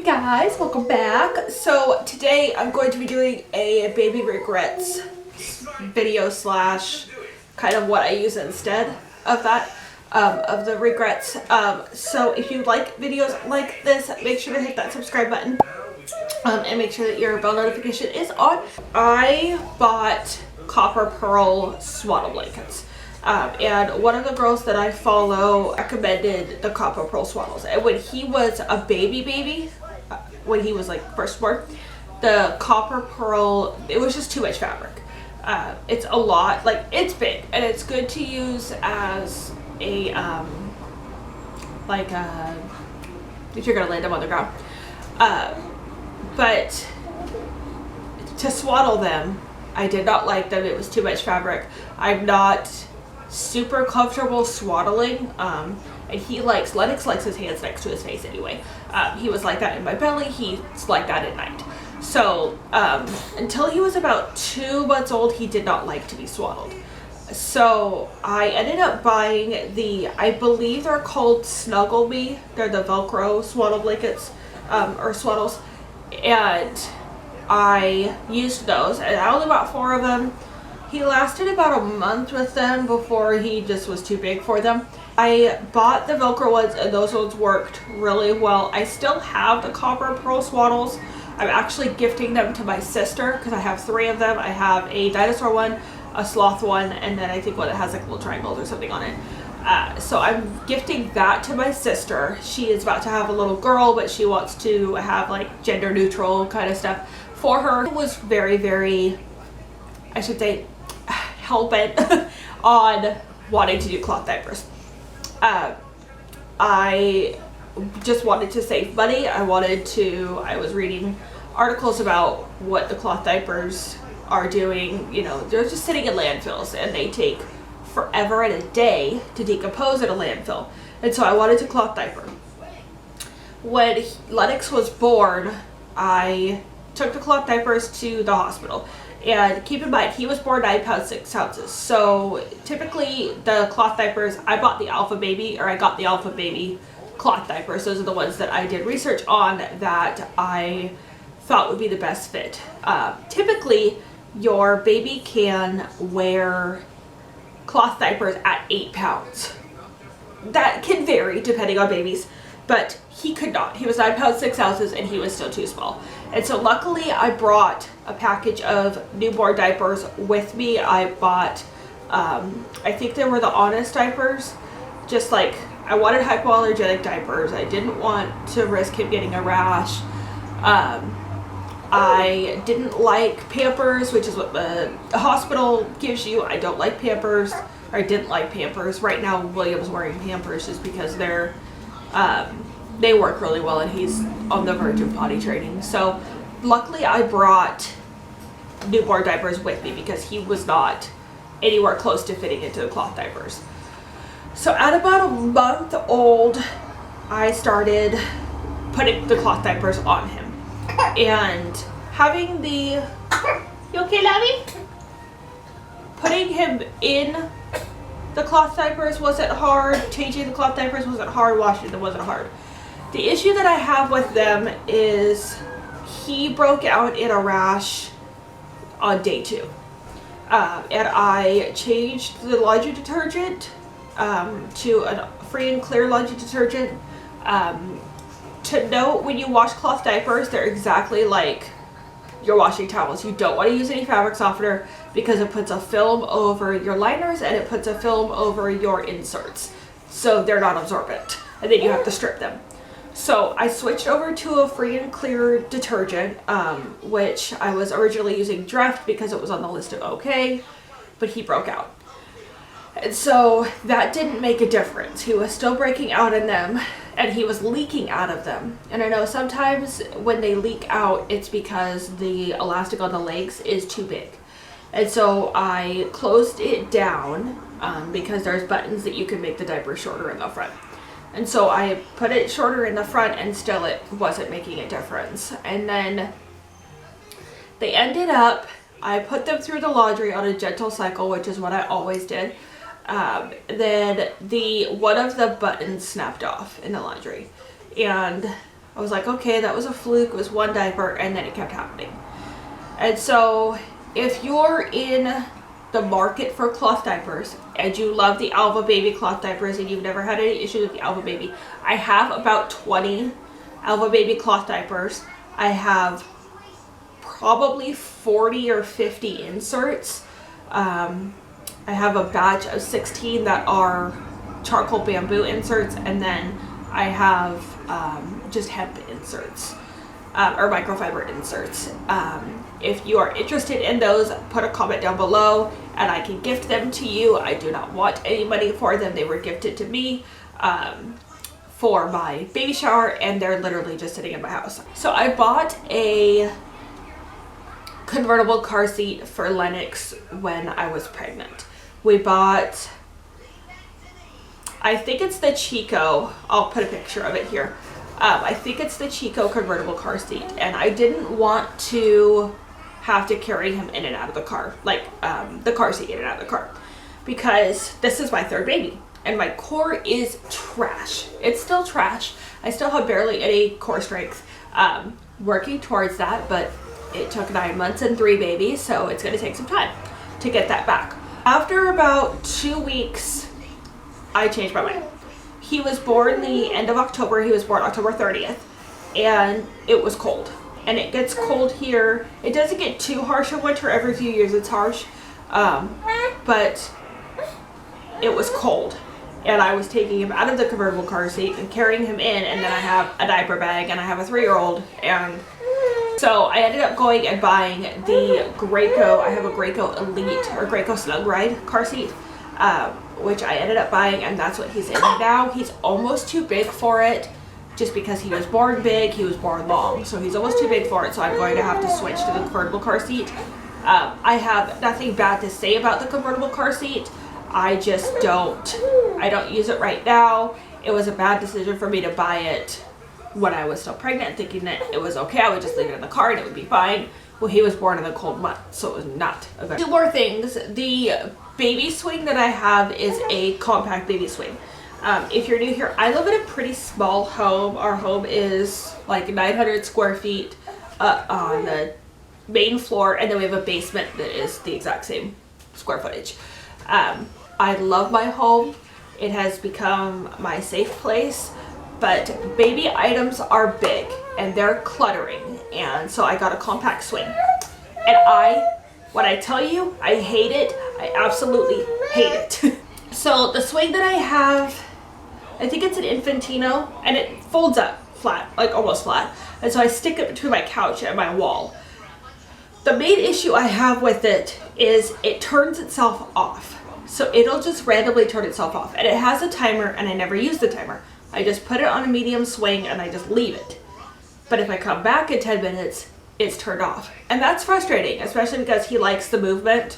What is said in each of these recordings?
Hi guys, welcome back. So today I'm going to be doing a baby regrets video slash kind of what I use instead of that, of the regrets. So if you like videos like this, make sure to hit that subscribe button and make sure that your bell notification is on. I bought copper pearl swaddle blankets. And one of the girls that I follow recommended the copper pearl swaddles. And when he was a baby, when he was like first born, the copper pearl, it was just too much fabric. It's a lot, like it's big, and it's good to use as a if you're gonna land them on the ground. But to swaddle them, I did not like them. It was too much fabric. I'm not super comfortable swaddling, and Lennox likes his hands next to his face anyway. He was like that in my belly, he's like that at night. So until he was about 2 months old, he did not like to be swaddled. So I ended up buying I believe they're called Snuggle Me. They're the Velcro swaddle blankets, or swaddles, and I used those, and I only bought 4 of them. He lasted about a month with them before he just was too big for them. I bought the Velcro ones, and those ones worked really well. I still have the copper pearl swaddles. I'm actually gifting them to my sister because I have 3 of them. I have a dinosaur one, a sloth one, and then I think one that has like little triangles or something on it. So I'm gifting that to my sister. She is about to have a little girl, but she wants to have like gender neutral kind of stuff for her. It was very, I should say, hell-bent on wanting to do cloth diapers. I just wanted to save money. I was reading articles about what the cloth diapers are doing. You know, they're just sitting in landfills and they take forever and a day to decompose at a landfill. And so I wanted to cloth diaper. When Lennox was born, I took the cloth diapers to the hospital. And keep in mind, he was born 9 pounds 6 ounces. So typically the cloth diapers, I got the Alpha Baby cloth diapers. Those are the ones that I did research on that I thought would be the best fit. Typically, your baby can wear cloth diapers at 8 pounds. That can vary depending on babies, but he could not. He was 9 pounds 6 ounces and he was still too small. And so luckily I brought a package of newborn diapers with me. I bought, I think they were the Honest diapers. Just like, I wanted hypoallergenic diapers. I didn't want to risk him getting a rash. I didn't like Pampers, which is what the hospital gives you. I don't like Pampers, or I didn't like Pampers. Right now William's wearing Pampers just because they work really well and he's on the verge of potty training. So luckily I brought newborn diapers with me because he was not anywhere close to fitting into the cloth diapers. So at about a month old, I started putting the cloth diapers on him. And having you okay, Labby? Putting him in the cloth diapers wasn't hard. Changing the cloth diapers wasn't hard. Washing them wasn't hard. The issue that I have with them is he broke out in a rash on day 2. And I changed the laundry detergent to a free and clear laundry detergent. To note, when you wash cloth diapers, they're exactly like your washing towels. You don't want to use any fabric softener because it puts a film over your liners and it puts a film over your inserts. So they're not absorbent. And then you have to strip them. So I switched over to a free and clear detergent, which I was originally using Dreft because it was on the list of okay, but he broke out. And so that didn't make a difference. He was still breaking out in them and he was leaking out of them. And I know sometimes when they leak out, it's because the elastic on the legs is too big. And so I closed it down because there's buttons that you can make the diaper shorter in the front. And so I put it shorter in the front and still it wasn't making a difference. And then they ended up, I put them through the laundry on a gentle cycle, which is what I always did. Then one of the buttons snapped off in the laundry. And I was like, okay, that was a fluke. It was one diaper, and then it kept happening. And so if you're in the market for cloth diapers and you love the Alva Baby cloth diapers and you've never had any issues with the Alva Baby, I have about 20 Alva Baby cloth diapers. I have probably 40 or 50 inserts. I have a batch of 16 that are charcoal bamboo inserts, and then I have just hemp inserts or microfiber inserts. If you are interested in those, put a comment down below and I can gift them to you. I do not want any money for them. They were gifted to me for my baby shower, and they're literally just sitting in my house. So I bought a convertible car seat for Lennox when I was pregnant. We bought, I think it's the Chico, I'll put a picture of it here. I think it's the Chico convertible car seat, and I didn't want to have to carry him in and out of the car, like the car seat in and out of the car, because this is my third baby and my core is trash. It's still trash. I still have barely any core strength. Working towards that, but it took 9 months and 3 babies, so it's going to take some time to get that back. After about 2 weeks, I changed my mind. He was born the end of October. He was born October 30th, and it was cold. And it gets cold here. It doesn't get too harsh in winter. Every few years it's harsh, but it was cold. And I was taking him out of the convertible car seat and carrying him in, and then I have a diaper bag and I have a 3-year-old, and so I ended up going and buying the Graco. I have a Graco Elite or Graco Snug Ride car seat, which I ended up buying, and that's what he's in now. He's almost too big for it, just because he was born big, he was born long, so he's almost too big for it, so I'm going to have to switch to the convertible car seat. I have nothing bad to say about the convertible car seat. I just I don't use it right now. It was a bad decision for me to buy it when I was still pregnant, thinking that it was okay, I would just leave it in the car and it would be fine. Well, he was born in the cold month, so it was not a good. 2 more things. The baby swing that I have is a compact baby swing. If you're new here, I live in a pretty small home. Our home is like 900 square feet on the main floor, and then we have a basement that is the exact same square footage. I love my home. It has become my safe place, but baby items are big and they're cluttering, and so I got a compact swing. And when I tell you, I hate it. I absolutely hate it. So the swing that I have, I think it's an Infantino, and it folds up flat, like almost flat. And so I stick it between my couch and my wall. The main issue I have with it is it turns itself off. So it'll just randomly turn itself off. And it has a timer, and I never use the timer. I just put it on a medium swing and I just leave it. But if I come back in 10 minutes, it's turned off. And that's frustrating, especially because he likes the movement.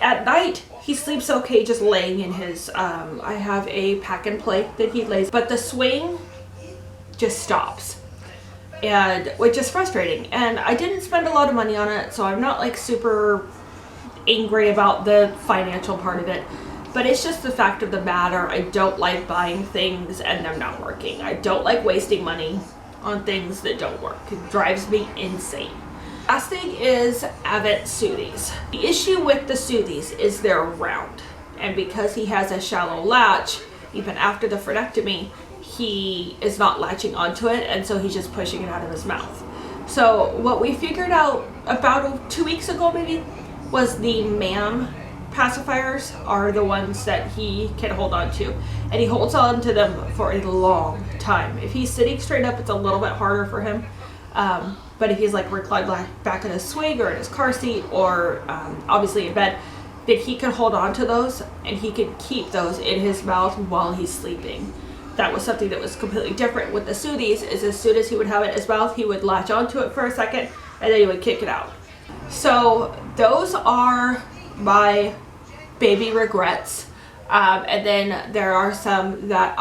At night, he sleeps okay just laying in his, I have a pack and play that he lays, but the swing just stops, and which is frustrating. And I didn't spend a lot of money on it, so I'm not like super angry about the financial part of it, but it's just the fact of the matter. I don't like buying things and them not working. I don't like wasting money on things that don't work. It drives me insane. Last thing is Avent Soothies. The issue with the Soothies is they're round, and because he has a shallow latch, even after the frenectomy, he is not latching onto it, and so he's just pushing it out of his mouth. So what we figured out about 2 weeks ago maybe was the MAM pacifiers are the ones that he can hold on to, and he holds on to them for a long time. If he's sitting straight up, it's a little bit harder for him. But if he's like reclined back in his swing or in his car seat, or obviously in bed, then he can hold on to those, and he can keep those in his mouth while he's sleeping. That was something that was completely different with the Soothies, is as soon as he would have it in his mouth, he would latch onto it for a second, and then he would kick it out. So those are my baby regrets. And then there are some that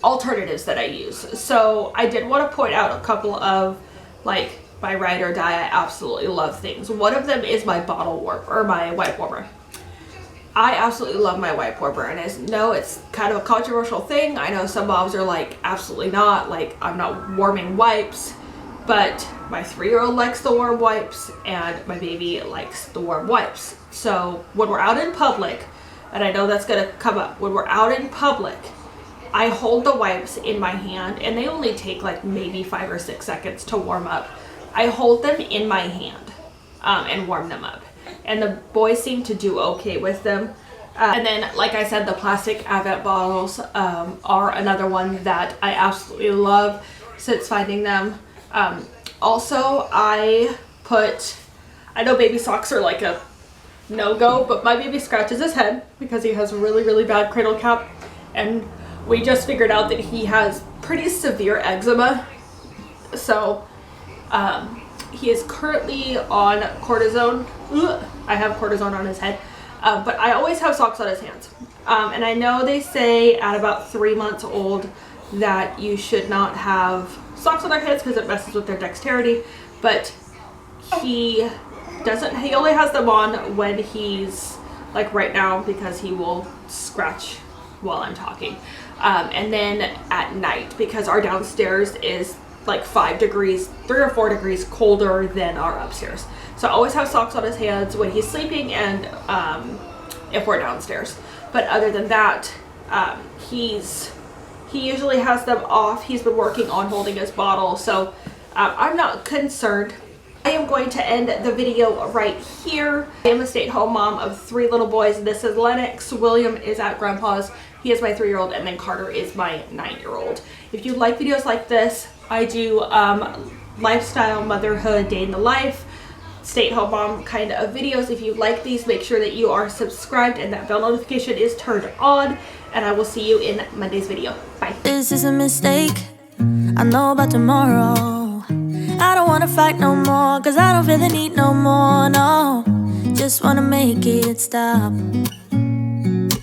alternatives that I use. So I did want to point out a couple of like my ride or die, I absolutely love things. One of them is my bottle warmer, or my wet warmer. I absolutely love my wipe warmer, and I know it's kind of a controversial thing. I know some moms are like, absolutely not, like I'm not warming wipes, but my 3-year-old likes the warm wipes and my baby likes the warm wipes. So when we're out in public, and I know that's gonna come up, when we're out in public, I hold the wipes in my hand, and they only take like maybe 5 or 6 seconds to warm up. I hold them in my hand and warm them up. And the boys seem to do okay with them. And then, like I said, the plastic Advent bottles are another one that I absolutely love since finding them. Also, I know baby socks are like a no-go, but my baby scratches his head because he has really, really bad cradle cap. And we just figured out that he has pretty severe eczema. So, he is currently on cortisone. Ugh, I have cortisone on his head. But I always have socks on his hands. And I know they say at about 3 months old that you should not have socks on their hands because it messes with their dexterity. But he only has them on when he's, like right now, because he will scratch while I'm talking. And then at night, because our downstairs is like 5 degrees, 3 or 4 degrees colder than our upstairs. So I always have socks on his hands when he's sleeping and if we're downstairs. But other than that, he usually has them off. He's been working on holding his bottle, so I'm not concerned. I am going to end the video right here. I am a stay-at-home mom of 3 little boys. This is Lennox. William is at Grandpa's. He is my 3-year-old, and then Carter is my 9-year-old. If you like videos like this, I do lifestyle, motherhood, day in the life, stay-at-home mom kind of videos. If you like these, make sure that you are subscribed and that bell notification is turned on, and I will see you in Monday's video. Bye. This is a mistake. I know about tomorrow. I don't wanna fight no more, cause I don't feel the need no more, no. Just wanna make it stop.